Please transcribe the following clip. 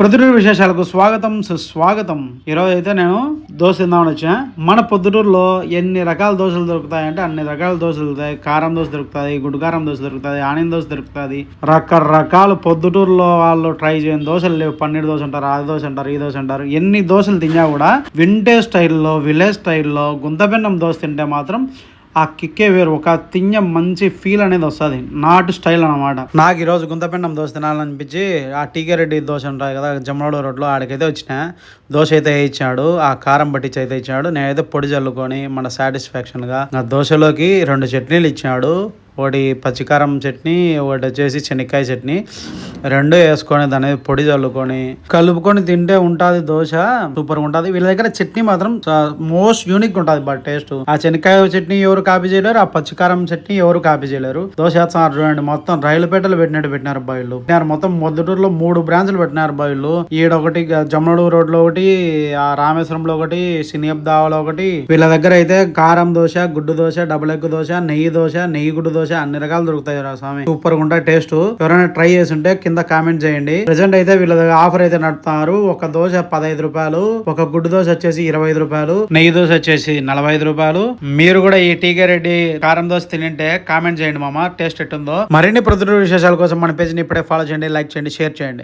ప్రొద్దుటూరు విశేషాలకు స్వాగతం సుస్వాగతం. ఈరోజు అయితే నేను దోశ తిందామని వచ్చా. మన పొద్దుటూరులో ఎన్ని రకాల దోశలు దొరుకుతాయంటే అన్ని రకాల దోశలు దొరుకుతాయి. కారం దోశ దొరుకుతుంది, గుడ్డు కారం దోశ దొరుకుతుంది, ఆనియన్ దోశ దొరుకుతుంది. రకరకాలు పొద్దుటూరులో వాళ్ళు ట్రై చేయని దోశలు లేవు. పన్నీర్ దోశ అంటారు, ఆ దోశ అంటారు, ఈ దోశ అంటారు. ఎన్ని దోశలు తిన్నా కూడా వింటేజ్ స్టైల్లో, విలేజ్ స్టైల్లో గుంతబెన్నం దోశ తింటే మాత్రం ఆ కిక్కే వేరు. ఒక తిన్న మంచి ఫీల్ అనేది వస్తుంది. నాటు స్టైల్ అనమాట. నాకు ఈరోజు గుంతపెండం దోశ తినాలనిపించి ఆ టీకే రెడ్డి దోశ ఉంటాయి కదా జమ్మలూరు రోడ్లో, ఆడికైతే వచ్చిన. దోశ అయితే ఇచ్చాడు, ఆ కారం పట్టించి అయితే ఇచ్చాడు. నేనైతే పొడి చల్లుకొని మన సాటిస్ఫాక్షన్గా ఆ దోశలోకి 2 చట్నీలు ఇచ్చాడు. ఒకటి పచ్చికారం చట్నీ, ఒకటి వచ్చేసి శనక్కాయ చట్నీ. 2 వేసుకొని దాని పొడి చల్లుకొని కలుపుకొని తింటే ఉంటుంది దోశ. సూపర్గా ఉంటుంది. వీళ్ళ దగ్గర చట్నీ మాత్రం మోస్ట్ యూనిక్ ఉంటుంది. బట్ టేస్ట్ ఆ శనక్కాయ చట్నీ ఎవరు కాపీ చేయలేరు, ఆ పచ్చికారం చట్నీ ఎవరు కాపీ చేయలేరు. దోశ వేస్తున్నారు చూడండి, మొత్తం రైలు పెట్టలు పెట్టినట్టు పెట్టినారు బాయిలు. మొత్తం మొదటూరులో 3 బ్రాంచ్లు పెట్టినారు బాయిలు. ఈడొకటి జమ్మలూరు రోడ్ లో ఒకటి, ఆ రామేశ్వరంలో ఒకటి, సినియప్ దావాలో ఒకటి. వీళ్ళ దగ్గర అయితే కారం దోశ, గుడ్డు దోశ, డబుల్ ఎగ్ దోశ, నెయ్యి దోశ, నెయ్యి గుడ్డు దోశ అన్ని రకాలు దొరుకుతాయి రా స్వామి. సూపర్ గా ఉంటాయి టేస్ట్. ఎవరైనా ట్రై చేసి ఉంటే కింద కామెంట్ చేయండి. ప్రెసెంట్ అయితే వీళ్ళ ఆఫర్ అయితే నడుపుతున్నారు. ఒక దోశ 15 రూపాయలు, ఒక గుడ్డు దోశ వచ్చేసి 25 రూపాయలు, నెయ్యి దోశ వచ్చేసి 45 రూపాయలు. మీరు కూడా ఈ టీకే రెడ్డి కారం దోశ తింటే కామెంట్ చేయండి మామ, టేస్ట్ ఎట్టుందో. మరిన్ని ప్రొద్దుటూరు విశేషాల కోసం మన పేజ్ ని ఇప్పుడే ఫాలో చేయండి, లైక్ చేయండి, షేర్ చేయండి.